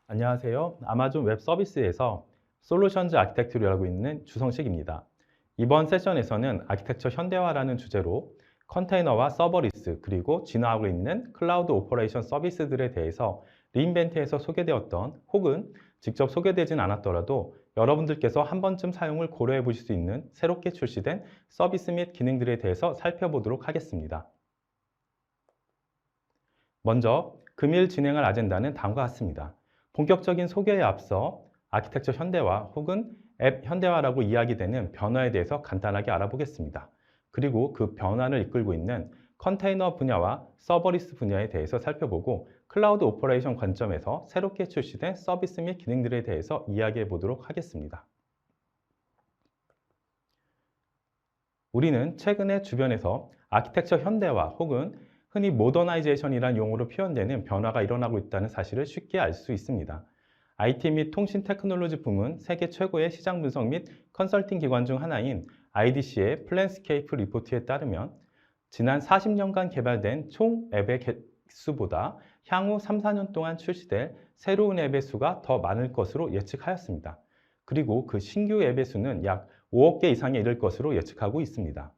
안녕하세요. 아마존 웹 서비스에서 솔루션즈 아키텍처를 하고 있는 주성식입니다. 이번 세션에서는 아키텍처 현대화라는 주제로 컨테이너와 서버리스 그리고 진화하고 있는 클라우드 오퍼레이션 서비스들에 대해서 리인벤트에서 소개되었던 혹은 직접 소개되진 않았더라도 여러분들께서 한 번쯤 사용을 고려해 보실 수 있는 새롭게 출시된 서비스 및 기능들에 대해서 살펴보도록 하겠습니다. 먼저 금일 진행할 아젠다는 다음과 같습니다. 본격적인 소개에 앞서 아키텍처 현대화 혹은 앱 현대화라고 이야기되는 변화에 대해서 간단하게 알아보겠습니다. 그리고 그 변화를 이끌고 있는 컨테이너 분야와 서버리스 분야에 대해서 살펴보고 클라우드 오퍼레이션 관점에서 새롭게 출시된 서비스 및 기능들에 대해서 이야기해 보도록 하겠습니다. 우리는 최근에 주변에서 아키텍처 현대화 혹은 흔히 모더나이제이션이라는 용어로 표현되는 변화가 일어나고 있다는 사실을 쉽게 알 수 있습니다. IT 및 통신 테크놀로지 부문 세계 최고의 시장 분석 및 컨설팅 기관 중 하나인 IDC의 플랜스케이프 리포트에 따르면 지난 40년간 개발된 총 앱의 수보다 향후 3, 4년 동안 출시될 새로운 앱의 수가 더 많을 것으로 예측하였습니다. 그리고 그 신규 앱의 수는 약 5억 개 이상에 이를 것으로 예측하고 있습니다.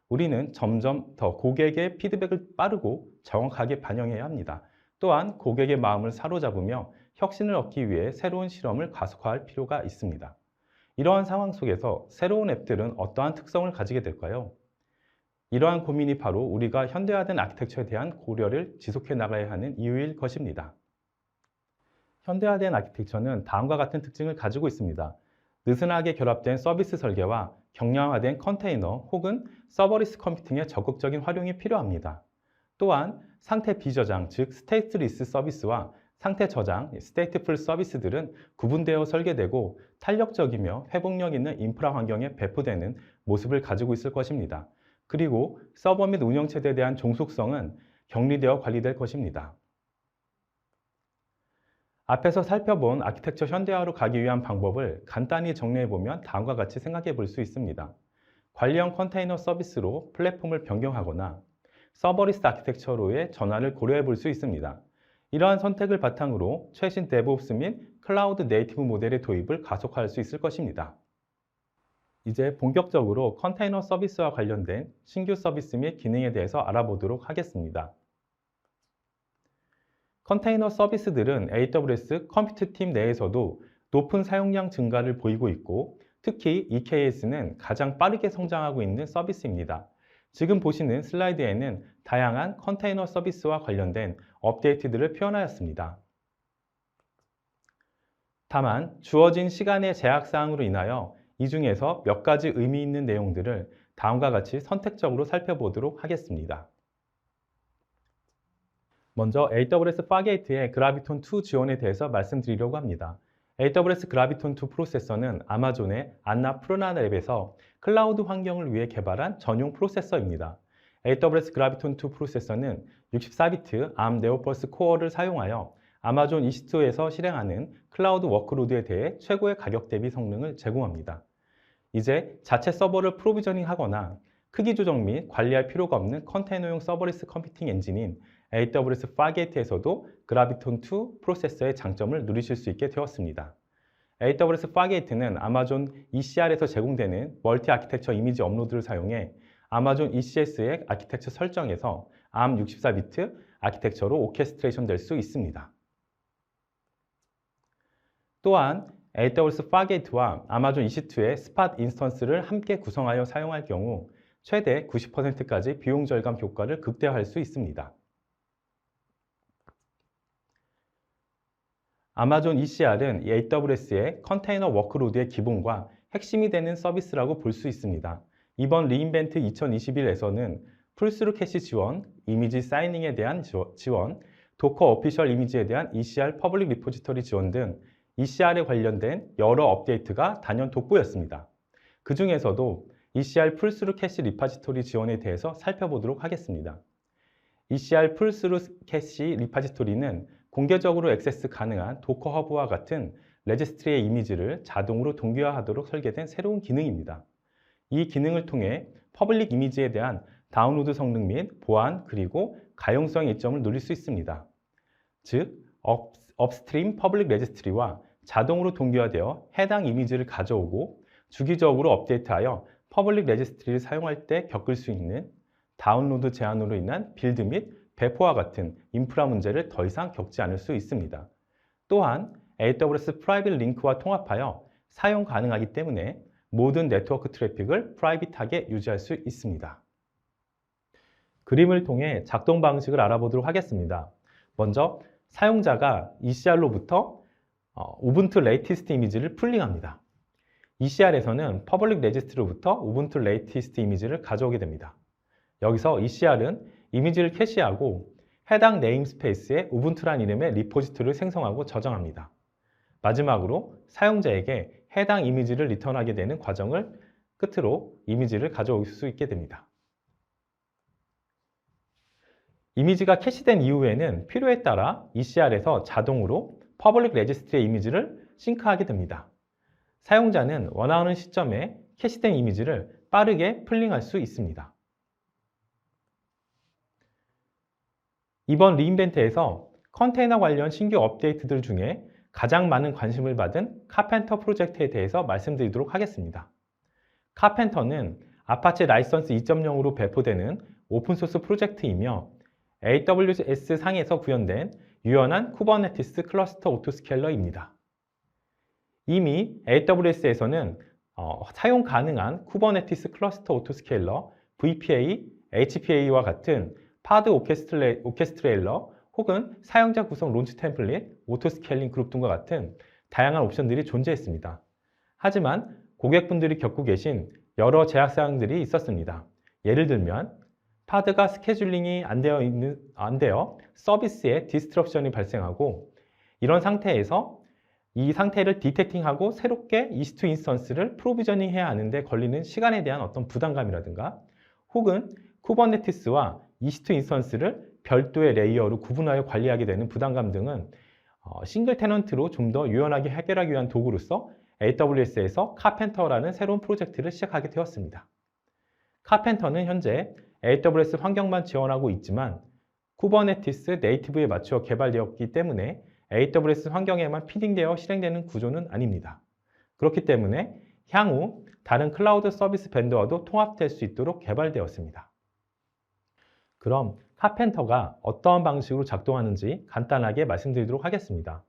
우리는 점점 더 고객의 피드백을 빠르고 정확하게 반영해야 합니다. 또한 고객의 마음을 사로잡으며 혁신을 얻기 위해 새로운 실험을 가속화할 필요가 있습니다. 이러한 상황 속에서 새로운 앱들은 어떠한 특성을 가지게 될까요? 이러한 고민이 바로 우리가 현대화된 아키텍처에 대한 고려를 지속해 나가야 하는 이유일 것입니다. 현대화된 아키텍처는 다음과 같은 특징을 가지고 있습니다. 느슨하게 결합된 서비스 설계와 경량화된 컨테이너 혹은 서버리스 컴퓨팅의 적극적인 활용이 필요합니다. 또한 상태 비저장, 즉 스테이트리스 서비스와 상태 저장, 스테이트풀 서비스들은 구분되어 설계되고 탄력적이며 회복력 있는 인프라 환경에 배포되는 모습을 가지고 있을 것입니다. 그리고 서버 및 운영체제에 대한 종속성은 격리되어 관리될 것입니다. 앞에서 살펴본 아키텍처 현대화로 가기 위한 방법을 간단히 정리해보면 다음과 같이 생각해 볼 수 있습니다. 관리형 컨테이너 서비스로 플랫폼을 변경하거나 서버리스 아키텍처로의 전환을 고려해 볼 수 있습니다. 이러한 선택을 바탕으로 최신 데브옵스 및 클라우드 네이티브 모델의 도입을 가속화할 수 있을 것입니다. 이제 본격적으로 컨테이너 서비스와 관련된 신규 서비스 및 기능에 대해서 알아보도록 하겠습니다. 컨테이너 서비스들은 AWS 컴퓨트 팀 내에서도 높은 사용량 증가를 보이고 있고 특히 EKS는 가장 빠르게 성장하고 있는 서비스입니다. 지금 보시는 슬라이드에는 다양한 컨테이너 서비스와 관련된 업데이트들을 표현하였습니다. 다만 주어진 시간의 제약사항으로 인하여 이 중에서 몇 가지 의미 있는 내용들을 다음과 같이 선택적으로 살펴보도록 하겠습니다. 먼저 AWS 파게이트의 그라비톤2 지원에 대해서 말씀드리려고 합니다. AWS 그라비톤2 프로세서는 아마존의 안나 프로나 랩에서 클라우드 환경을 위해 개발한 전용 프로세서입니다. AWS 그라비톤2 프로세서는 64비트 ARM 네오펄스 코어를 사용하여 아마존 EC2에서 실행하는 클라우드 워크로드에 대해 최고의 가격 대비 성능을 제공합니다. 이제 자체 서버를 프로비저닝 하거나 크기 조정 및 관리할 필요가 없는 컨테이너용 서버리스 컴퓨팅 엔진인 AWS 파게이트에서도 그라비톤2 프로세서의 장점을 누리실 수 있게 되었습니다. AWS 파게이트는 아마존 ECR에서 제공되는 멀티 아키텍처 이미지 업로드를 사용해 아마존 ECS의 아키텍처 설정에서 ARM 64비트 아키텍처로 오케스트레이션 될 수 있습니다. 또한 AWS 파게이트와 아마존 EC2의 스팟 인스턴스를 함께 구성하여 사용할 경우 최대 90%까지 비용 절감 효과를 극대화할 수 있습니다. 아마존 ECR은 AWS의 컨테이너 워크로드의 기본과 핵심이 되는 서비스라고 볼 수 있습니다. 이번 리인벤트 2021에서는 풀스루 캐시 지원, 이미지 사이닝에 대한 지원, 도커 오피셜 이미지에 대한 ECR 퍼블릭 리포지터리 지원 등 ECR에 관련된 여러 업데이트가 단연 돋보였습니다. 그 중에서도 ECR 풀스루 캐시 리파지토리 지원에 대해서 살펴보도록 하겠습니다. ECR 풀스루 캐시 리파지토리는 공개적으로 액세스 가능한 도커 허브와 같은 레지스트리의 이미지를 자동으로 동기화하도록 설계된 새로운 기능입니다. 이 기능을 통해 퍼블릭 이미지에 대한 다운로드 성능 및 보안 그리고 가용성 이점을 누릴 수 있습니다. 즉, 업스트림 퍼블릭 레지스트리와 자동으로 동기화되어 해당 이미지를 가져오고 주기적으로 업데이트하여 퍼블릭 레지스트리를 사용할 때 겪을 수 있는 다운로드 제한으로 인한 빌드 및 배포와 같은 인프라 문제를 더 이상 겪지 않을 수 있습니다. 또한 AWS 프라이빗 링크와 통합하여 사용 가능하기 때문에 모든 네트워크 트래픽을 프라이빗하게 유지할 수 있습니다. 그림을 통해 작동 방식을 알아보도록 하겠습니다. 먼저 사용자가 ECR로부터 우분투 레이티스트 이미지를 풀링합니다. ECR에서는 퍼블릭 레지스트리로부터 우분투 레이티스트 이미지를 가져오게 됩니다. 여기서 ECR은 이미지를 캐시하고 해당 네임스페이스에 우분투란 이름의 리포지토리를 생성하고 저장합니다. 마지막으로 사용자에게 해당 이미지를 리턴하게 되는 과정을 끝으로 이미지를 가져올 수 있게 됩니다. 이미지가 캐시된 이후에는 필요에 따라 ECR에서 자동으로 퍼블릭 레지스트리의 이미지를 싱크하게 됩니다. 사용자는 원하는 시점에 캐시된 이미지를 빠르게 풀링할 수 있습니다. 이번 리인벤트에서 컨테이너 관련 신규 업데이트들 중에 가장 많은 관심을 받은 카펜터 프로젝트에 대해서 말씀드리도록 하겠습니다. 카펜터는 아파치 라이선스 2.0으로 배포되는 오픈소스 프로젝트이며 AWS 상에서 구현된 유연한 쿠버네티스 클러스터 오토스케일러입니다. 이미 AWS에서는 사용 가능한 쿠버네티스 클러스터 오토스케일러, VPA, HPA와 같은 파드 오케스트레일러 혹은 사용자 구성 론치 템플릿, 오토스케일링 그룹 등과 같은 다양한 옵션들이 존재했습니다. 하지만 고객분들이 겪고 계신 여러 제약사항들이 있었습니다. 예를 들면 파드가 스케줄링이 안 되어 서비스에 디스트럭션이 발생하고 이런 상태에서 이 상태를 디텍팅하고 새롭게 EC2 인스턴스를 프로비저닝 해야 하는데 걸리는 시간에 대한 어떤 부담감이라든가 혹은 쿠버네티스와 EC2 인스턴스를 별도의 레이어로 구분하여 관리하게 되는 부담감 등은 싱글 테넌트로 좀 더 유연하게 해결하기 위한 도구로서 AWS에서 카펜터라는 새로운 프로젝트를 시작하게 되었습니다. 카펜터는 현재 AWS 환경만 지원하고 있지만 쿠버네티스 네이티브에 맞추어 개발되었기 때문에 AWS 환경에만 피딩되어 실행되는 구조는 아닙니다. 그렇기 때문에 향후 다른 클라우드 서비스 벤더와도 통합될 수 있도록 개발되었습니다. 그럼 카펜터가 어떠한 방식으로 작동하는지 간단하게 말씀드리도록 하겠습니다.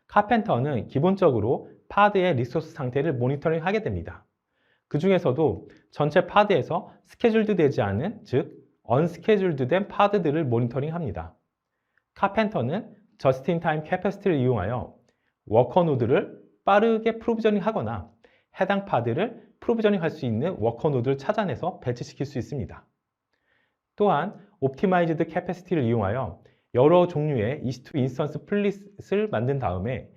카펜터는 기본적으로 파드의 리소스 상태를 모니터링하게 됩니다. 그 중에서도 전체 파드에서 스케줄드 되지 않은, 즉 언스케줄드 된 파드들을 모니터링합니다. 카펜터는 저스트인타임 캐패시티를 이용하여 워커 노드를 빠르게 프로비저닝하거나 해당 파드를 프로비저닝할 수 있는 워커 노드를 찾아내서 배치시킬 수 있습니다. 또한 옵티마이즈드 캐패시티를 이용하여 여러 종류의 EC2 인스턴스 플릿을 만든 다음에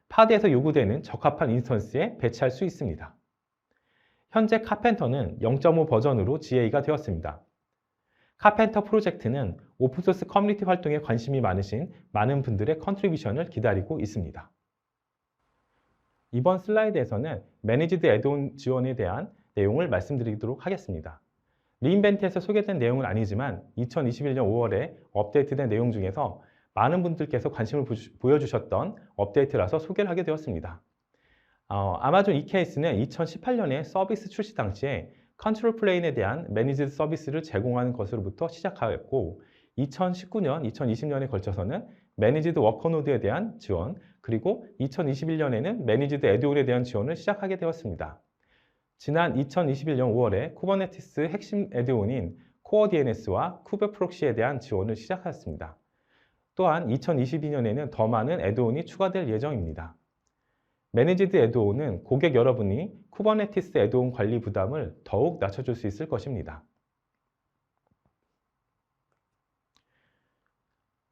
파드에서 요구되는 적합한 인스턴스에 배치할 수 있습니다. 현재 카펜터는 0.5 버전으로 GA가 되었습니다. 카펜터 프로젝트는 오픈소스 커뮤니티 활동에 관심이 많으신 많은 분들의 컨트리뷰션을 기다리고 있습니다. 이번 슬라이드에서는 매니지드 애드온 지원에 대한 내용을 말씀드리도록 하겠습니다. 리인벤트에서 소개된 내용은 아니지만 2021년 5월에 업데이트된 내용 중에서 많은 분들께서 관심을 보여주셨던 업데이트라서 소개를 하게 되었습니다. 아마존 EKS는 2018년에 서비스 출시 당시에 컨트롤 플레인에 대한 매니지드 서비스를 제공하는 것으로부터 시작하였고 2019년, 2020년에 걸쳐서는 매니지드 워커노드에 대한 지원, 그리고 2021년에는 매니지드 애드온에 대한 지원을 시작하게 되었습니다. 지난 2021년 5월에 쿠버네티스 핵심 애드온인 코어 DNS와 쿠베 프록시에 대한 지원을 시작하였습니다. 또한 2022년에는 더 많은 애드온이 추가될 예정입니다. 매니지드 애드온은 고객 여러분이 쿠버네티스 애드온 관리 부담을 더욱 낮춰줄 수 있을 것입니다.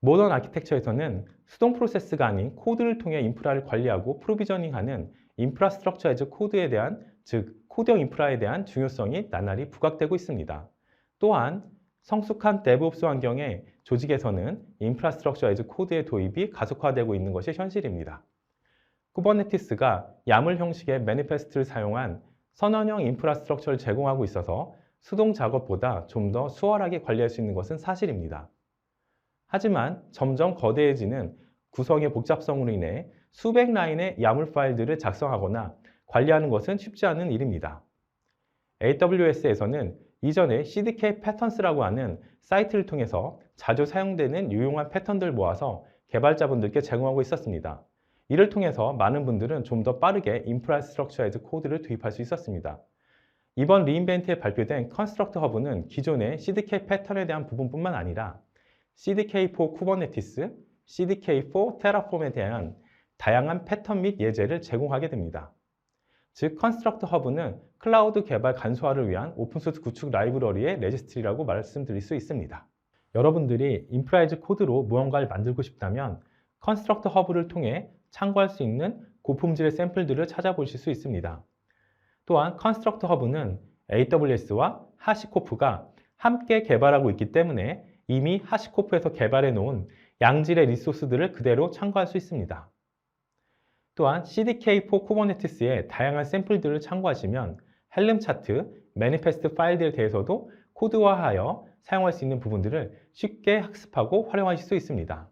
모던 아키텍처에서는 수동 프로세스가 아닌 코드를 통해 인프라를 관리하고 프로비저닝하는 인프라스트럭처 애즈 코드에 대한, 즉 코드형 인프라에 대한 중요성이 나날이 부각되고 있습니다. 또한 성숙한 데브옵스 환경의 조직에서는 인프라스트럭처 애즈 코드의 도입이 가속화되고 있는 것이 현실입니다. 쿠버네티스가 야물 형식의 매니페스트를 사용한 선언형 인프라스트럭처를 제공하고 있어서 수동 작업보다 좀 더 수월하게 관리할 수 있는 것은 사실입니다. 하지만 점점 거대해지는 구성의 복잡성으로 인해 수백 라인의 야물 파일들을 작성하거나 관리하는 것은 쉽지 않은 일입니다. AWS에서는 이전에 CDK 패턴스라고 하는 사이트를 통해서 자주 사용되는 유용한 패턴들을 모아서 개발자분들께 제공하고 있었습니다. 이를 통해서 많은 분들은 좀 더 빠르게 인프라스트럭처 에즈 코드를 도입할 수 있었습니다. 이번 리인벤트에 발표된 컨스트럭트 허브는 기존의 CDK 패턴에 대한 부분뿐만 아니라 CDK4 쿠버네티스, CDK4 테라폼에 대한 다양한 패턴 및 예제를 제공하게 됩니다. 즉, 컨스트럭트 허브는 클라우드 개발 간소화를 위한 오픈소스 구축 라이브러리의 레지스트리라고 말씀드릴 수 있습니다. 여러분들이 인프라이즈 코드로 무언가를 만들고 싶다면 컨스트럭트 허브를 통해 참고할 수 있는 고품질의 샘플들을 찾아보실 수 있습니다. 또한 컨스트럭트 허브는 AWS와 하시코프가 함께 개발하고 있기 때문에 이미 하시코프에서 개발해 놓은 양질의 리소스들을 그대로 참고할 수 있습니다. 또한 CDK4 쿠버네티스의 다양한 샘플들을 참고하시면 헬름 차트, 매니페스트 파일들에 대해서도 코드화하여 사용할 수 있는 부분들을 쉽게 학습하고 활용하실 수 있습니다.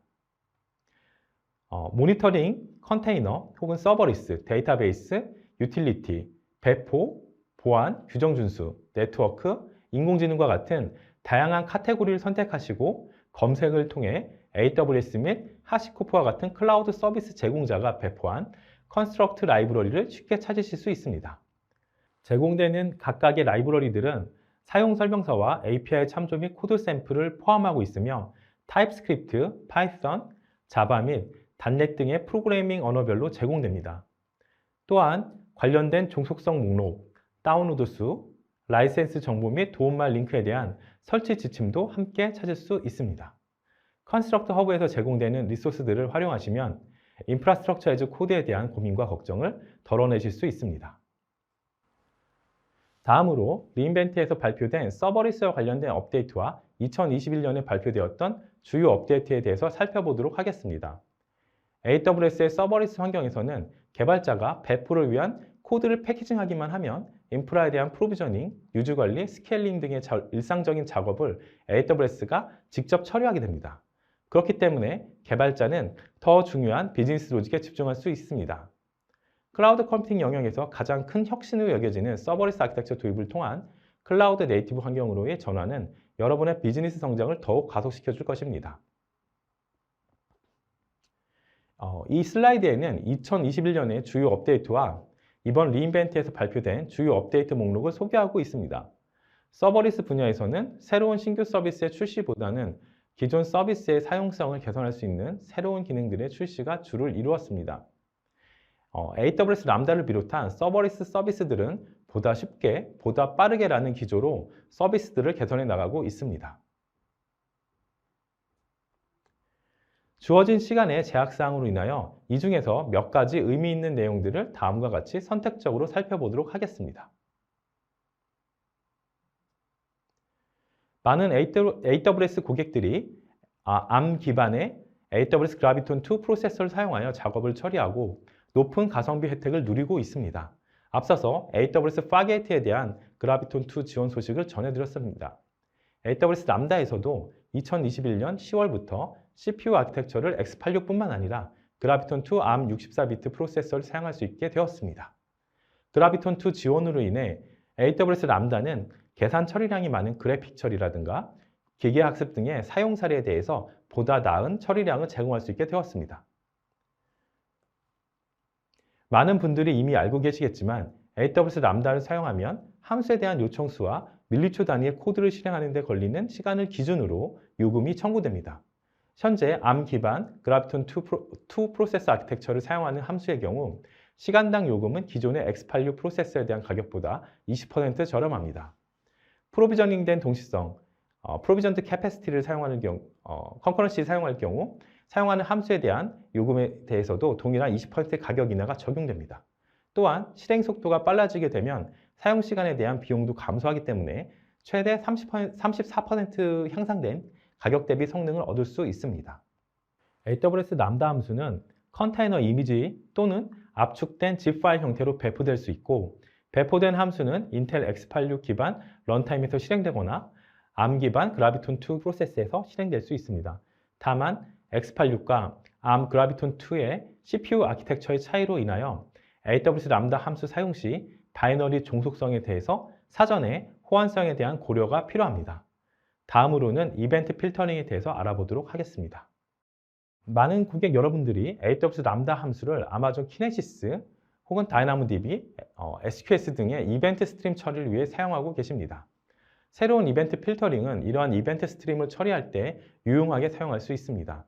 모니터링, 컨테이너 혹은 서버리스, 데이터베이스, 유틸리티, 배포, 보안, 규정 준수, 네트워크, 인공지능과 같은 다양한 카테고리를 선택하시고 검색을 통해 AWS 및 하시코프와 같은 클라우드 서비스 제공자가 배포한 컨스트럭트 라이브러리를 쉽게 찾으실 수 있습니다. 제공되는 각각의 라이브러리들은 사용 설명서와 API 참조 및 코드 샘플을 포함하고 있으며 타입스크립트, 파이썬, 자바 및 단넷 등의 프로그래밍 언어별로 제공됩니다. 또한 관련된 종속성 목록, 다운로드 수, 라이센스 정보 및 도움말 링크에 대한 설치 지침도 함께 찾을 수 있습니다. 컨스트럭트 허브에서 제공되는 리소스들을 활용하시면 인프라스트럭처 에즈 코드에 대한 고민과 걱정을 덜어내실 수 있습니다. 다음으로 리인벤트에서 발표된 서버리스와 관련된 업데이트와 2021년에 발표되었던 주요 업데이트에 대해서 살펴보도록 하겠습니다. AWS의 서버리스 환경에서는 개발자가 배포를 위한 코드를 패키징하기만 하면 인프라에 대한 프로비저닝, 유지 관리, 스케일링 등의 일상적인 작업을 AWS가 직접 처리하게 됩니다. 그렇기 때문에 개발자는 더 중요한 비즈니스 로직에 집중할 수 있습니다. 클라우드 컴퓨팅 영역에서 가장 큰 혁신으로 여겨지는 서버리스 아키텍처 도입을 통한 클라우드 네이티브 환경으로의 전환은 여러분의 비즈니스 성장을 더욱 가속시켜 줄 것입니다. 이 슬라이드에는 2021년의 주요 업데이트와 이번 리인벤트에서 발표된 주요 업데이트 목록을 소개하고 있습니다. 서버리스 분야에서는 새로운 신규 서비스의 출시보다는 기존 서비스의 사용성을 개선할 수 있는 새로운 기능들의 출시가 주를 이루었습니다. AWS 람다를 비롯한 서버리스 서비스들은 보다 쉽게, 보다 빠르게 라는 기조로 서비스들을 개선해 나가고 있습니다. 주어진 시간의 제약사항으로 인하여 이 중에서 몇 가지 의미 있는 내용들을 다음과 같이 선택적으로 살펴보도록 하겠습니다. 많은 AWS 고객들이 ARM 기반의 AWS Graviton2 프로세서를 사용하여 작업을 처리하고 높은 가성비 혜택을 누리고 있습니다. 앞서서 AWS Fargate에 대한 Graviton2 지원 소식을 전해드렸습니다. AWS 람다에서도 2021년 10월부터 CPU 아키텍처를 X86뿐만 아니라 Graviton2 ARM 64비트 프로세서를 사용할 수 있게 되었습니다. Graviton2 지원으로 인해 AWS 람다는 계산 처리량이 많은 그래픽 처리라든가 기계학습 등의 사용 사례에 대해서 보다 나은 처리량을 제공할 수 있게 되었습니다. 많은 분들이 이미 알고 계시겠지만 AWS 람다를 사용하면 함수에 대한 요청 수와 밀리초 단위의 코드를 실행하는 데 걸리는 시간을 기준으로 요금이 청구됩니다. 현재 ARM 기반 Graviton2 프로세서 아키텍처를 사용하는 함수의 경우 시간당 요금은 기존의 X86 프로세서에 대한 가격보다 20% 저렴합니다. 프로비저닝된 동시성, 프로비전드 캐패시티를 사용하는 경우, 컨커런시를 사용할 경우 사용하는 함수에 대한 요금에 대해서도 동일한 20% 가격 인하가 적용됩니다. 또한 실행 속도가 빨라지게 되면 사용 시간에 대한 비용도 감소하기 때문에 최대 34% 향상된 가격 대비 성능을 얻을 수 있습니다. AWS 람다 함수는 컨테이너 이미지 또는 압축된 zip 파일 형태로 배포될 수 있고 배포된 함수는 인텔 X86 기반 런타임에서 실행되거나 ARM 기반 Graviton2 프로세서에서 실행될 수 있습니다. 다만 X86과 ARM Graviton2의 CPU 아키텍처의 차이로 인하여 AWS 람다 함수 사용 시 바이너리 종속성에 대해서 사전에 호환성에 대한 고려가 필요합니다. 다음으로는 이벤트 필터링에 대해서 알아보도록 하겠습니다. 많은 고객 여러분들이 AWS 람다 함수를 아마존 키네시스 혹은 다이나모DB, SQS 등의 이벤트 스트림 처리를 위해 사용하고 계십니다. 새로운 이벤트 필터링은 이러한 이벤트 스트림을 처리할 때 유용하게 사용할 수 있습니다.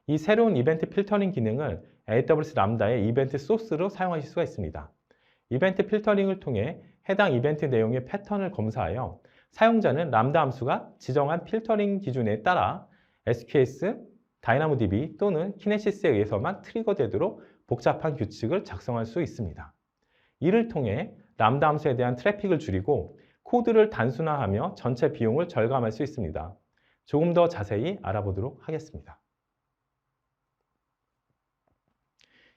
이 새로운 이벤트 필터링 기능을 AWS 람다의 이벤트 소스로 사용하실 수가 있습니다. 이벤트 필터링을 통해 해당 이벤트 내용의 패턴을 검사하여 사용자는 람다 함수가 지정한 필터링 기준에 따라 SQS, 다이나모DB 또는 키네시스에 의해서만 트리거되도록 복잡한 규칙을 작성할 수 있습니다. 이를 통해 람다 함수에 대한 트래픽을 줄이고 코드를 단순화하며 전체 비용을 절감할 수 있습니다. 조금 더 자세히 알아보도록 하겠습니다.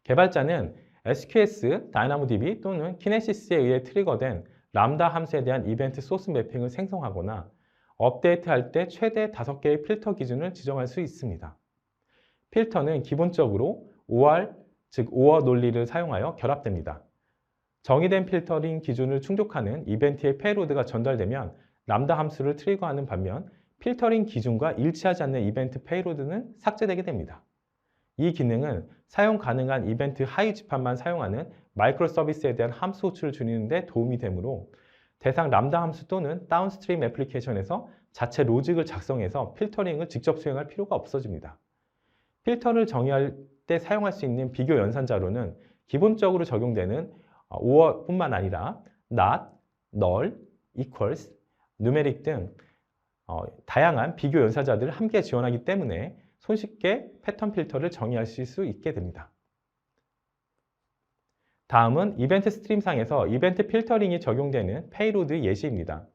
개발자는 SQS, 다이나모DB 또는 키네시스에 의해 트리거된 람다 함수에 대한 이벤트 소스 매핑을 생성하거나 업데이트할 때 최대 5개의 필터 기준을 지정할 수 있습니다. 필터는 기본적으로 OR, 즉 OR 논리를 사용하여 결합됩니다. 정의된 필터링 기준을 충족하는 이벤트의 페이로드가 전달되면 람다 함수를 트리거하는 반면 필터링 기준과 일치하지 않는 이벤트 페이로드는 삭제되게 됩니다. 이 기능은 사용 가능한 이벤트 하위 집합만 사용하는 마이크로 서비스에 대한 함수 호출을 줄이는 데 도움이 되므로 대상 람다 함수 또는 다운스트림 애플리케이션에서 자체 로직을 작성해서 필터링을 직접 수행할 필요가 없어집니다. 필터를 정의할 때 사용할 수 있는 비교 연산자로는 기본적으로 적용되는 OR뿐만 아니라 not, null, equals, numeric 등 다양한 비교 연산자들을 함께 지원하기 때문에 손쉽게 패턴 필터를 정의하실 수 있게 됩니다. 다음은 이벤트 스트림상에서 이벤트 필터링이 적용되는 페이로드 예시입니다.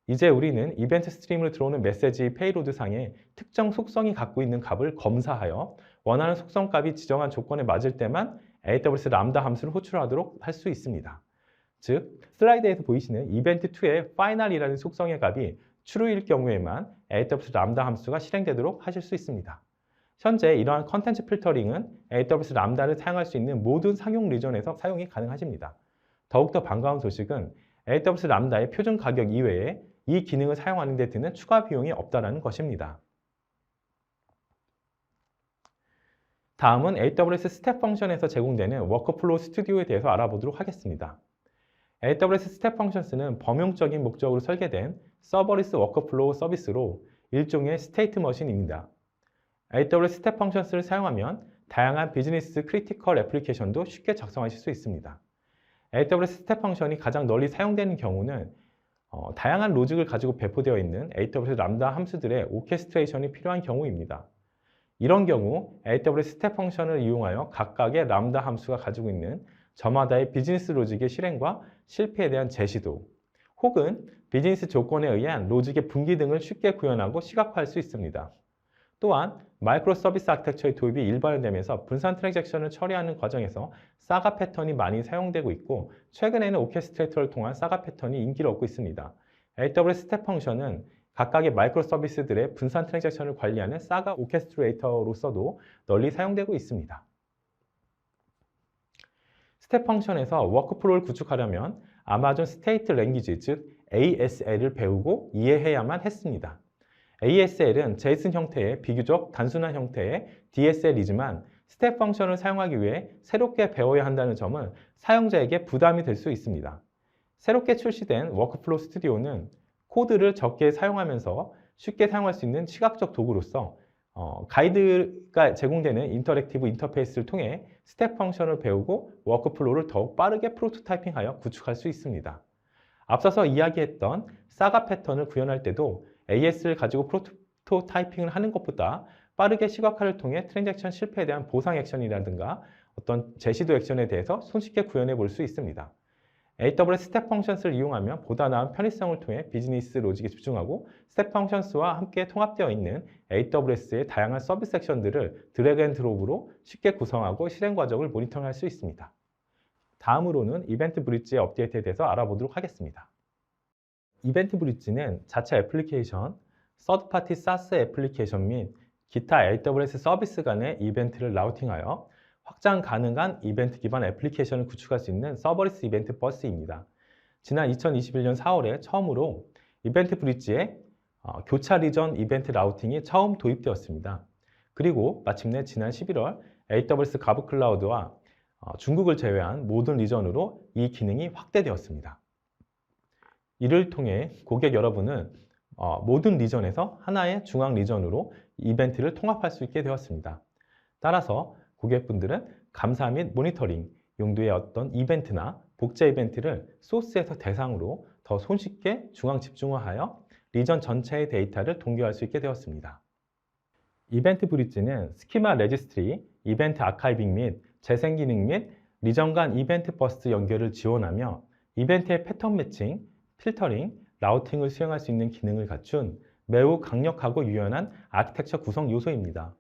이제 우리는 이벤트 스트림으로 들어오는 메시지 페이로드 상에 특정 속성이 갖고 있는 값을 검사하여 원하는 속성 값이 지정한 조건에 맞을 때만 AWS 람다 함수를 호출하도록 할 수 있습니다. 즉, 슬라이드에서 보이시는 이벤트2의 final이라는 속성의 값이 true일 경우에만 AWS 람다 함수가 실행되도록 하실 수 있습니다. 현재 이러한 컨텐츠 필터링은 AWS 람다를 사용할 수 있는 모든 상용 리전에서 사용이 가능하십니다. 더욱더 반가운 소식은 AWS 람다의 표준 가격 이외에 이 기능을 사용하는 데 드는 추가 비용이 없다는 것입니다. 다음은 AWS 스텝 펑션에서 제공되는 워크플로우 스튜디오에 대해서 알아보도록 하겠습니다. AWS 스텝 펑션스는 범용적인 목적으로 설계된 서버리스 워크플로우 서비스로 일종의 스테이트 머신입니다. AWS 스텝 펑션스를 사용하면 다양한 비즈니스 크리티컬 애플리케이션도 쉽게 작성하실 수 있습니다. AWS 스텝 펑션이 가장 널리 사용되는 경우는 다양한 로직을 가지고 배포되어 있는 AWS 람다 함수들의 오케스트레이션이 필요한 경우입니다. 이런 경우 AWS 스텝 펑션을 이용하여 각각의 람다 함수가 가지고 있는 저마다의 비즈니스 로직의 실행과 실패에 대한 제시도 혹은 비즈니스 조건에 의한 로직의 분기 등을 쉽게 구현하고 시각화할 수 있습니다. 또한 마이크로 서비스 아키텍처의 도입이 일반화되면서 분산 트랜잭션을 처리하는 과정에서 사가 패턴이 많이 사용되고 있고 최근에는 오케스트레이터를 통한 사가 패턴이 인기를 얻고 있습니다. AWS 스텝 펑션은 각각의 마이크로 서비스들의 분산 트랜잭션을 관리하는 사가 오케스트레이터로서도 널리 사용되고 있습니다. 스텝 펑션에서 워크플로우를 구축하려면 아마존 스테이트 랭귀지, 즉 ASL을 배우고 이해해야만 했습니다. ASL은 JSON 형태의 비교적 단순한 형태의 DSL이지만 스텝 펑션을 사용하기 위해 새롭게 배워야 한다는 점은 사용자에게 부담이 될 수 있습니다. 새롭게 출시된 워크플로우 스튜디오는 코드를 적게 사용하면서 쉽게 사용할 수 있는 시각적 도구로서 가이드가 제공되는 인터랙티브 인터페이스를 통해 스텝 펑션을 배우고 워크플로우를 더욱 빠르게 프로토타이핑하여 구축할 수 있습니다. 앞서서 이야기했던 사가 패턴을 구현할 때도 AS를 가지고 프로토타이핑을 하는 것보다 빠르게 시각화를 통해 트랜잭션 실패에 대한 보상 액션이라든가 어떤 제시도 액션에 대해서 손쉽게 구현해 볼 수 있습니다. AWS 스텝 펑션스를 이용하면 보다 나은 편의성을 통해 비즈니스 로직에 집중하고 스텝 펑션스와 함께 통합되어 있는 AWS의 다양한 서비스 액션들을 드래그 앤 드롭으로 쉽게 구성하고 실행 과정을 모니터링할 수 있습니다. 다음으로는 이벤트 브릿지의 업데이트에 대해서 알아보도록 하겠습니다. 이벤트 브릿지는 자체 애플리케이션, 서드파티 SaaS 애플리케이션 및 기타 AWS 서비스 간의 이벤트를 라우팅하여 확장 가능한 이벤트 기반 애플리케이션을 구축할 수 있는 서버리스 이벤트 버스입니다. 지난 2021년 4월에 처음으로 이벤트 브릿지에 교차 리전 이벤트 라우팅이 처음 도입되었습니다. 그리고 마침내 지난 11월 AWS 가브 클라우드와 중국을 제외한 모든 리전으로 이 기능이 확대되었습니다. 이를 통해 고객 여러분은 모든 리전에서 하나의 중앙 리전으로 이벤트를 통합할 수 있게 되었습니다. 따라서 고객분들은 감사 및 모니터링 용도의 어떤 이벤트나 복제 이벤트를 소스에서 대상으로 더 손쉽게 중앙 집중화하여 리전 전체의 데이터를 동기화할 수 있게 되었습니다. 이벤트 브릿지는 스키마 레지스트리, 이벤트 아카이빙 및 재생 기능 및 리전 간 이벤트 버스트 연결을 지원하며 이벤트의 패턴 매칭, 필터링, 라우팅을 수행할 수 있는 기능을 갖춘 매우 강력하고 유연한 아키텍처 구성 요소입니다.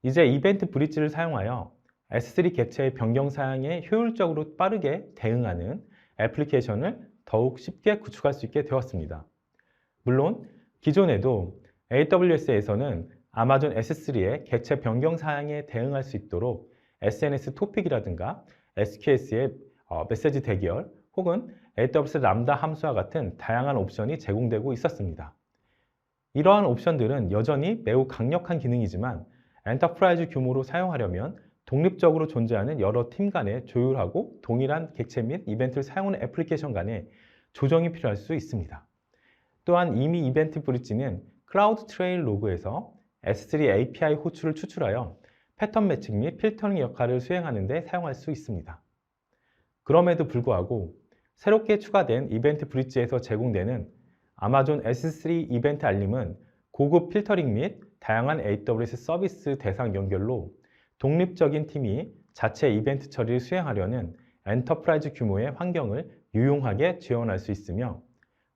이제 이벤트 브릿지를 사용하여 S3 객체의 변경 사양에 효율적으로 빠르게 대응하는 애플리케이션을 더욱 쉽게 구축할 수 있게 되었습니다. 물론 기존에도 AWS에서는 아마존 S3의 객체 변경 사양에 대응할 수 있도록 SNS 토픽이라든가 SQS의 메시지 대기열 혹은 AWS 람다 함수와 같은 다양한 옵션이 제공되고 있었습니다. 이러한 옵션들은 여전히 매우 강력한 기능이지만 엔터프라이즈 규모로 사용하려면 독립적으로 존재하는 여러 팀 간의 조율하고 동일한 객체 및 이벤트를 사용하는 애플리케이션 간의 조정이 필요할 수 있습니다. 또한 이미 이벤트 브릿지는 클라우드 트레일 로그에서 S3 API 호출을 추출하여 패턴 매칭 및 필터링 역할을 수행하는 데 사용할 수 있습니다. 그럼에도 불구하고 새롭게 추가된 이벤트 브릿지에서 제공되는 아마존 S3 이벤트 알림은 고급 필터링 및 다양한 AWS 서비스 대상 연결로 독립적인 팀이 자체 이벤트 처리를 수행하려는 엔터프라이즈 규모의 환경을 유용하게 지원할 수 있으며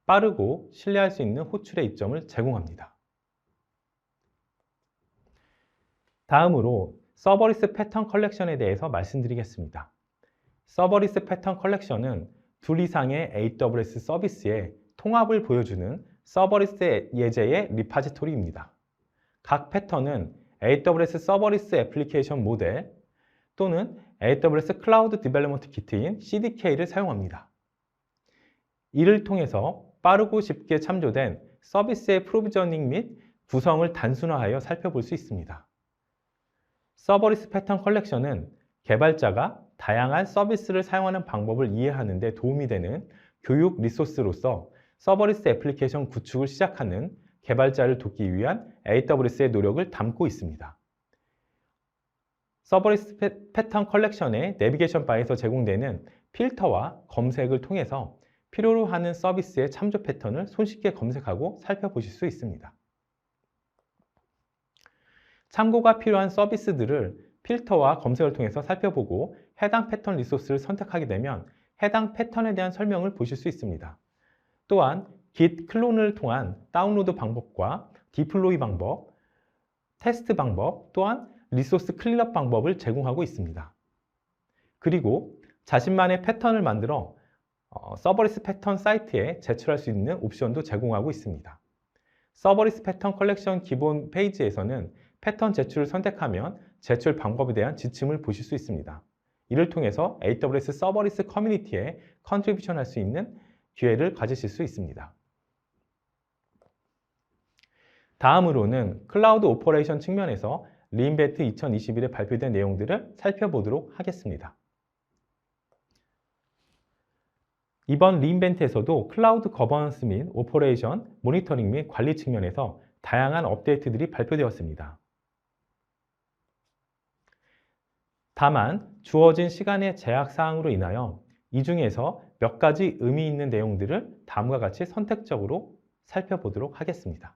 빠르고 신뢰할 수 있는 호출의 이점을 제공합니다. 다음으로 서버리스 패턴 컬렉션에 대해서 말씀드리겠습니다. 서버리스 패턴 컬렉션은 둘 이상의 AWS 서비스의 통합을 보여주는 서버리스 예제의 리파지토리입니다. 각 패턴은 AWS 서버리스 애플리케이션 모델 또는 AWS 클라우드 디벨롭먼트 키트인 CDK를 사용합니다. 이를 통해서 빠르고 쉽게 참조된 서비스의 프로비저닝 및 구성을 단순화하여 살펴볼 수 있습니다. 서버리스 패턴 컬렉션은 개발자가 다양한 서비스를 사용하는 방법을 이해하는 데 도움이 되는 교육 리소스로서 서버리스 애플리케이션 구축을 시작하는 개발자를 돕기 위한 AWS의 노력을 담고 있습니다. 서버리스 패턴 컬렉션의 내비게이션 바에서 제공되는 필터와 검색을 통해서 필요로 하는 서비스의 참조 패턴을 손쉽게 검색하고 살펴보실 수 있습니다. 참고가 필요한 서비스들을 필터와 검색을 통해서 살펴보고 해당 패턴 리소스를 선택하게 되면 해당 패턴에 대한 설명을 보실 수 있습니다. 또한 git 클론을 통한 다운로드 방법과 디플로이 방법, 테스트 방법, 또한 리소스 클린업 방법을 제공하고 있습니다. 그리고 자신만의 패턴을 만들어 서버리스 패턴 사이트에 제출할 수 있는 옵션도 제공하고 있습니다. 서버리스 패턴 컬렉션 기본 페이지에서는 패턴 제출을 선택하면 제출 방법에 대한 지침을 보실 수 있습니다. 이를 통해서 AWS 서버리스 커뮤니티에 컨트리뷰션 할 수 있는 기회를 가지실 수 있습니다. 다음으로는 클라우드 오퍼레이션 측면에서 리인벤트 2021에 발표된 내용들을 살펴보도록 하겠습니다. 이번 리인벤트에서도 클라우드 거버넌스 및 오퍼레이션, 모니터링 및 관리 측면에서 다양한 업데이트들이 발표되었습니다. 다만 주어진 시간의 제약 사항으로 인하여 이 중에서 몇 가지 의미 있는 내용들을 다음과 같이 선택적으로 살펴보도록 하겠습니다.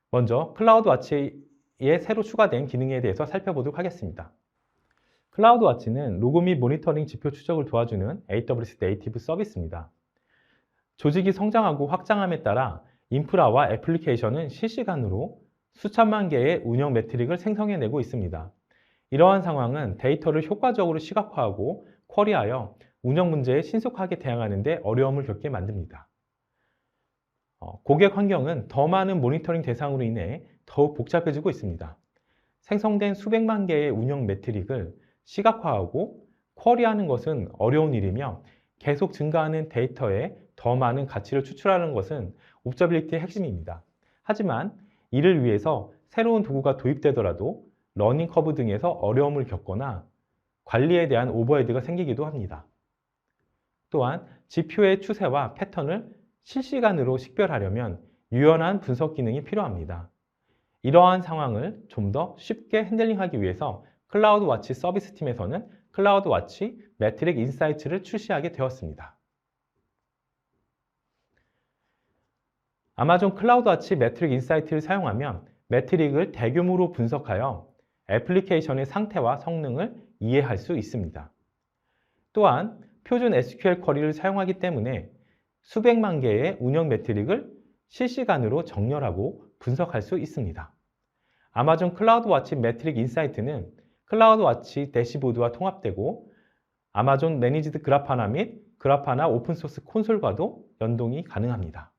먼저 클라우드 와치에 새로 추가된 기능에 대해서 살펴보도록 하겠습니다. 클라우드 와치는 로그 및 모니터링 지표 추적을 도와주는 AWS 네이티브 서비스입니다. 조직이 성장하고 확장함에 따라 인프라와 애플리케이션은 실시간으로 수천만 개의 운영 매트릭을 생성해내고 있습니다. 이러한 상황은 데이터를 효과적으로 시각화하고 쿼리하여 운영 문제에 신속하게 대응하는 데 어려움을 겪게 만듭니다. 고객 환경은 더 많은 모니터링 대상으로 인해 더욱 복잡해지고 있습니다. 생성된 수백만 개의 운영 매트릭을 시각화하고 쿼리하는 것은 어려운 일이며 계속 증가하는 데이터에 더 많은 가치를 추출하는 것은 옵저빌리티의 핵심입니다. 하지만 이를 위해서 새로운 도구가 도입되더라도 러닝 커브 등에서 어려움을 겪거나 관리에 대한 오버헤드가 생기기도 합니다. 또한 지표의 추세와 패턴을 실시간으로 식별하려면 유연한 분석 기능이 필요합니다. 이러한 상황을 좀 더 쉽게 핸들링하기 위해서 클라우드와치 서비스 팀에서는 클라우드와치 매트릭 인사이트를 출시하게 되었습니다. 아마존 클라우드와치 매트릭 인사이트를 사용하면 매트릭을 대규모로 분석하여 애플리케이션의 상태와 성능을 이해할 수 있습니다. 또한 표준 SQL 쿼리를 사용하기 때문에 수백만 개의 운영 매트릭을 실시간으로 정렬하고 분석할 수 있습니다. 아마존 클라우드와치 매트릭 인사이트는 클라우드와치 대시보드와 통합되고 아마존 매니지드 그라파나 및 그라파나 오픈소스 콘솔과도 연동이 가능합니다.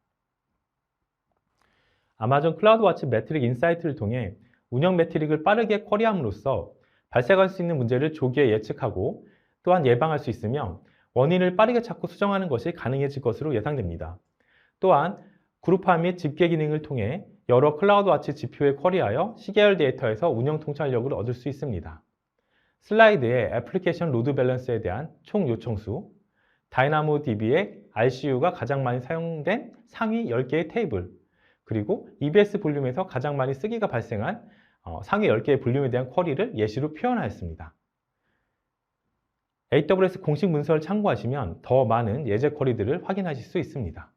아마존 클라우드와치 매트릭 인사이트를 통해 운영 매트릭을 빠르게 쿼리함으로써 발생할 수 있는 문제를 조기에 예측하고 또한 예방할 수 있으며 원인을 빠르게 찾고 수정하는 것이 가능해질 것으로 예상됩니다. 또한 그룹화 및 집계 기능을 통해 여러 클라우드와치 지표에 쿼리하여 시계열 데이터에서 운영 통찰력을 얻을 수 있습니다. 슬라이드에 애플리케이션 로드 밸런스에 대한 총 요청수, 다이나모DB의 RCU가 가장 많이 사용된 상위 10개의 테이블, 그리고 EBS 볼륨에서 가장 많이 쓰기가 발생한 상위 10개의 볼륨에 대한 쿼리를 예시로 표현하였습니다. AWS 공식 문서를 참고하시면 더 많은 예제 쿼리들을 확인하실 수 있습니다.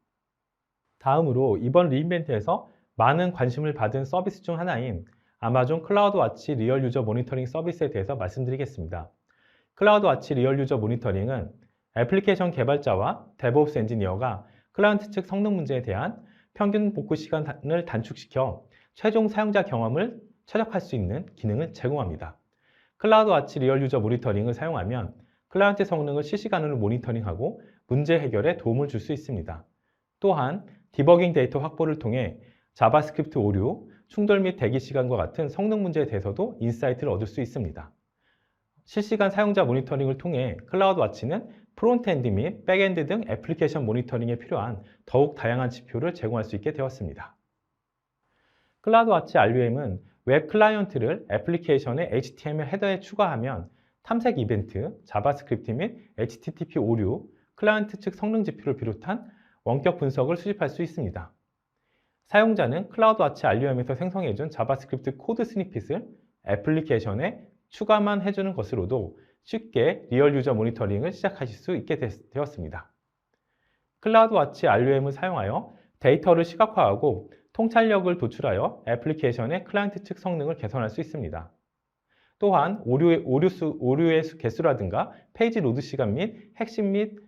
다음으로 이번 리인벤트에서 많은 관심을 받은 서비스 중 하나인 아마존 클라우드와치 리얼 유저 모니터링 서비스에 대해서 말씀드리겠습니다. 클라우드와치 리얼 유저 모니터링은 애플리케이션 개발자와 데브옵스 엔지니어가 클라이언트 측 성능 문제에 대한 평균 복구 시간을 단축시켜 최종 사용자 경험을 최적화할 수 있는 기능을 제공합니다. 클라우드와치 리얼 유저 모니터링을 사용하면 클라이언트 성능을 실시간으로 모니터링하고 문제 해결에 도움을 줄 수 있습니다. 또한 디버깅 데이터 확보를 통해 자바스크립트 오류, 충돌 및 대기 시간과 같은 성능 문제에 대해서도 인사이트를 얻을 수 있습니다. 실시간 사용자 모니터링을 통해 클라우드와치는 프론트엔드 및 백엔드 등 애플리케이션 모니터링에 필요한 더욱 다양한 지표를 제공할 수 있게 되었습니다. 클라우드와치 RUM은 웹 클라이언트를 애플리케이션의 HTML 헤더에 추가하면 탐색 이벤트, 자바스크립트 및 HTTP 오류, 클라이언트 측 성능 지표를 비롯한 원격 분석을 수집할 수 있습니다. 사용자는 클라우드와치 RUM에서 생성해준 자바스크립트 코드 스니핏을 애플리케이션에 추가만 해주는 것으로도 쉽게 리얼 유저 모니터링을 시작하실 수 있게 되었습니다. 클라우드와치 RUM을 사용하여 데이터를 시각화하고 통찰력을 도출하여 애플리케이션의 클라이언트 측 성능을 개선할 수 있습니다. 또한 오류의 개수라든가 페이지 로드 시간 및 핵심 및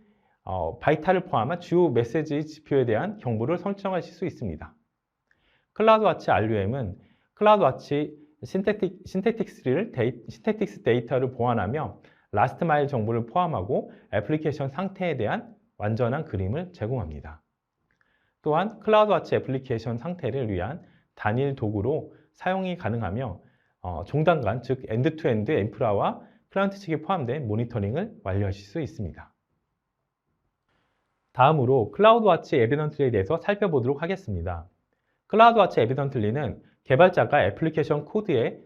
바이탈을 포함한 주요 메시지 지표에 대한 정보를 설정하실 수 있습니다. 클라우드와치 RUM은 클라우드와치 신텍틱스 데이터를 보완하며 라스트 마일 정보를 포함하고 애플리케이션 상태에 대한 완전한 그림을 제공합니다. 또한 클라우드와치 애플리케이션 상태를 위한 단일 도구로 사용이 가능하며 종단간, 즉 엔드투엔드 인프라와 클라이언트 측이 포함된 모니터링을 완료하실 수 있습니다. 다음으로 클라우드와치 에비던틀리에 대해서 살펴보도록 하겠습니다. 클라우드와치 에비던틀리는 개발자가 애플리케이션 코드에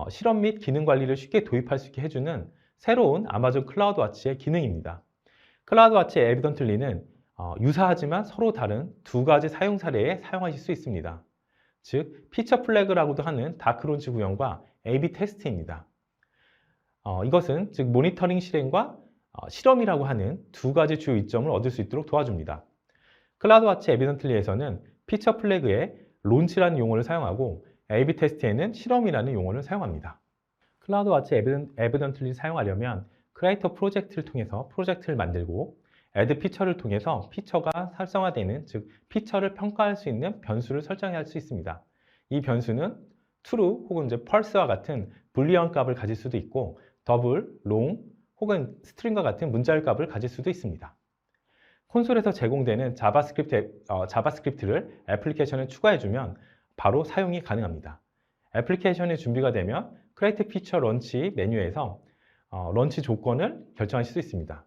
실험 및 기능 관리를 쉽게 도입할 수 있게 해주는 새로운 아마존 클라우드와치의 기능입니다. 클라우드와치 에비던틀리는 유사하지만 서로 다른 두 가지 사용 사례에 사용하실 수 있습니다. 즉, 피처 플래그라고도 하는 다크론치 구현과 A/B 테스트입니다. 이것은 즉 모니터링 실행과 실험이라고 하는 두 가지 주요 이점을 얻을 수 있도록 도와줍니다. 클라우드와치 에비던틀리에서는 피처 플래그에 론치라는 용어를 사용하고 A/B 테스트에는 실험이라는 용어를 사용합니다. 클라우드와치 에비던틀리를 사용하려면 크리에이터 프로젝트를 통해서 프로젝트를 만들고 애드 피처를 통해서 피처가 활성화되는, 즉 피처를 평가할 수 있는 변수를 설정할 수 있습니다. 이 변수는 true 혹은 false와 같은 불리언 값을 가질 수도 있고 더블, long 혹은 string과 같은 문자열 값을 가질 수도 있습니다. 콘솔에서 제공되는 자바스크립트를 애플리케이션에 추가해주면 바로 사용이 가능합니다. 애플리케이션이 준비가 되면 크리에이트 피처 런치 메뉴에서 런치 조건을 결정하실 수 있습니다.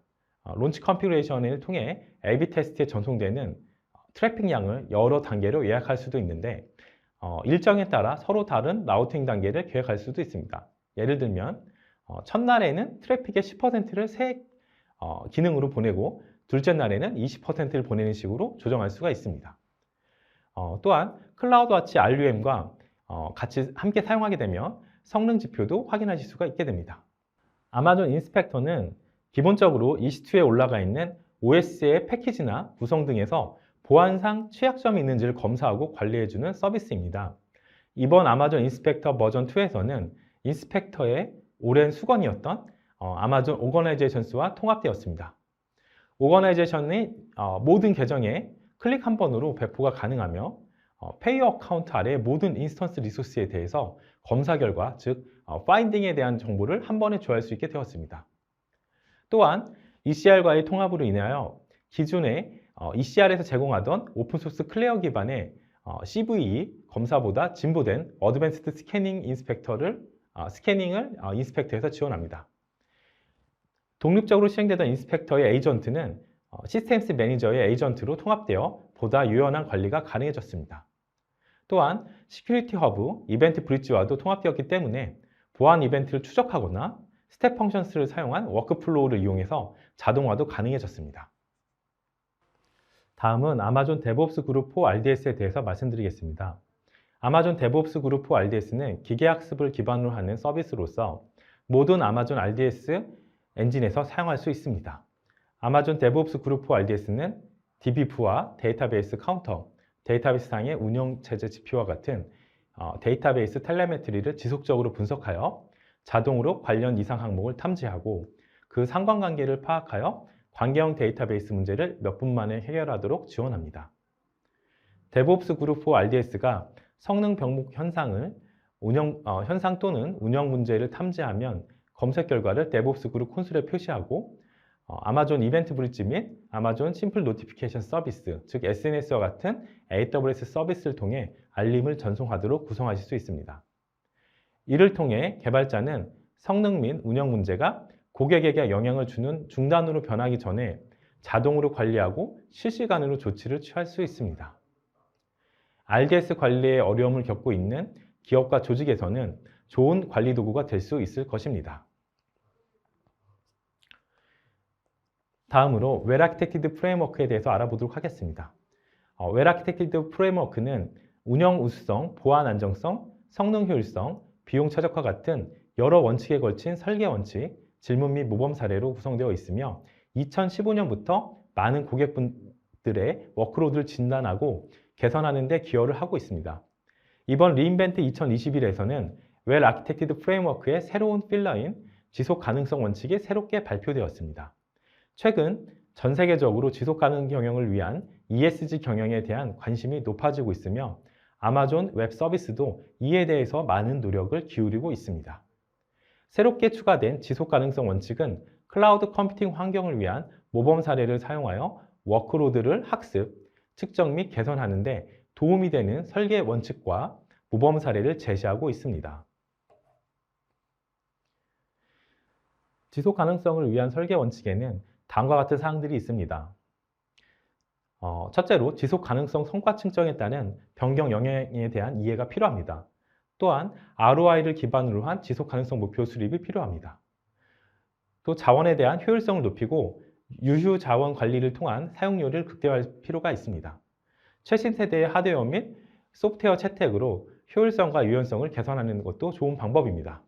론치 컨피그레이션을 통해 A/B 테스트에 전송되는 트래픽 양을 여러 단계로 예약할 수도 있는데 일정에 따라 서로 다른 라우팅 단계를 계획할 수도 있습니다. 예를 들면 첫날에는 트래픽의 10%를 새 기능으로 보내고 둘째 날에는 20%를 보내는 식으로 조정할 수가 있습니다. 또한 클라우드와치 RUM과 같이 함께 사용하게 되면 성능 지표도 확인하실 수가 있게 됩니다. 아마존 인스펙터는 기본적으로 EC2에 올라가 있는 OS의 패키지나 구성 등에서 보안상 취약점이 있는지를 검사하고 관리해주는 서비스입니다. 이번 아마존 인스펙터 버전 2에서는 인스펙터의 오랜 수건이었던 아마존 오거나이제이션스와 통합되었습니다. 오거나이제이션이 모든 계정에 클릭 한 번으로 배포가 가능하며 페이어 어카운트 아래 모든 인스턴스 리소스에 대해서 검사 결과, 즉 파인딩에 대한 정보를 한 번에 조회할 수 있게 되었습니다. 또한 ECR과의 통합으로 인하여 기존에 ECR에서 제공하던 오픈소스 클레어 기반의 CVE 검사보다 진보된 어드밴스드 스캐닝을 인스펙터에서 지원합니다. 독립적으로 시행되던 인스펙터의 에이전트는 시스템스 매니저의 에이전트로 통합되어 보다 유연한 관리가 가능해졌습니다. 또한 시큐리티 허브, 이벤트 브릿지와도 통합되었기 때문에 보안 이벤트를 추적하거나 스텝 펑션스를 사용한 워크플로우를 이용해서 자동화도 가능해졌습니다. 다음은 아마존 데브옵스 그룹 4 RDS에 대해서 말씀드리겠습니다. 아마존 데브옵스 그룹 4 RDS는 기계학습을 기반으로 하는 서비스로서 모든 아마존 RDS 엔진에서 사용할 수 있습니다. 아마존 데브옵스 그룹 4 RDS는 DBF와 데이터베이스 카운터, 데이터베이스상의 운영체제 지표와 같은 데이터베이스 텔레메트리를 지속적으로 분석하여 자동으로 관련 이상 항목을 탐지하고 그 상관관계를 파악하여 관계형 데이터베이스 문제를 몇 분 만에 해결하도록 지원합니다. 데브옵스 그룹 4 RDS가 성능 병목 현상 또는 운영 문제를 탐지하면 검색 결과를 데브옵스 그룹 콘솔에 표시하고 아마존 이벤트 브릿지 및 아마존 심플 노티피케이션 서비스, 즉 SNS와 같은 AWS 서비스를 통해 알림을 전송하도록 구성하실 수 있습니다. 이를 통해 개발자는 성능 및 운영 문제가 고객에게 영향을 주는 중단으로 변하기 전에 자동으로 관리하고 실시간으로 조치를 취할 수 있습니다. RDS 관리에 어려움을 겪고 있는 기업과 조직에서는 좋은 관리 도구가 될 수 있을 것입니다. 다음으로 웰 아키텍티드 프레임워크에 대해서 알아보도록 하겠습니다. 웰 아키텍티드 프레임워크는 운영 우수성, 보안 안정성, 성능 효율성, 비용 최적화 같은 여러 원칙에 걸친 설계 원칙, 질문 및 모범 사례로 구성되어 있으며 2015년부터 많은 고객분들의 워크로드를 진단하고 개선하는 데 기여를 하고 있습니다. 이번 리인벤트 2021에서는 웰 아키텍티드 프레임워크의 새로운 필러인 지속 가능성 원칙이 새롭게 발표되었습니다. 최근 전 세계적으로 지속 가능 경영을 위한 ESG 경영에 대한 관심이 높아지고 있으며 아마존 웹 서비스도 이에 대해서 많은 노력을 기울이고 있습니다. 새롭게 추가된 지속 가능성 원칙은 클라우드 컴퓨팅 환경을 위한 모범 사례를 사용하여 워크로드를 학습, 측정 및 개선하는 데 도움이 되는 설계 원칙과 모범 사례를 제시하고 있습니다. 지속 가능성을 위한 설계 원칙에는 다음과 같은 사항들이 있습니다. 첫째로 지속 가능성 성과 측정에 따른 변경 영향에 대한 이해가 필요합니다. 또한 ROI를 기반으로 한 지속 가능성 목표 수립이 필요합니다. 또 자원에 대한 효율성을 높이고 유휴 자원 관리를 통한 사용료를 극대화할 필요가 있습니다. 최신 세대의 하드웨어 및 소프트웨어 채택으로 효율성과 유연성을 개선하는 것도 좋은 방법입니다.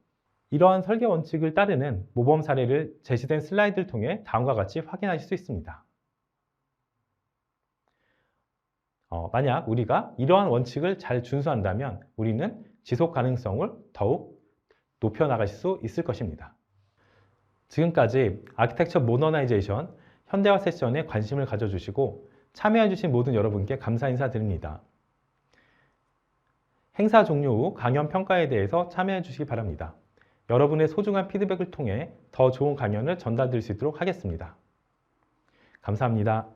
이러한 설계 원칙을 따르는 모범 사례를 제시된 슬라이드를 통해 다음과 같이 확인하실 수 있습니다. 만약 우리가 이러한 원칙을 잘 준수한다면 우리는 지속 가능성을 더욱 높여나가실 수 있을 것입니다. 지금까지 아키텍처 모더나이제이션 현대화 세션에 관심을 가져주시고 참여해주신 모든 여러분께 감사 인사드립니다. 행사 종료 후 강연 평가에 대해서 참여해 주시기 바랍니다. 여러분의 소중한 피드백을 통해 더 좋은 강연을 전달드릴 수 있도록 하겠습니다. 감사합니다.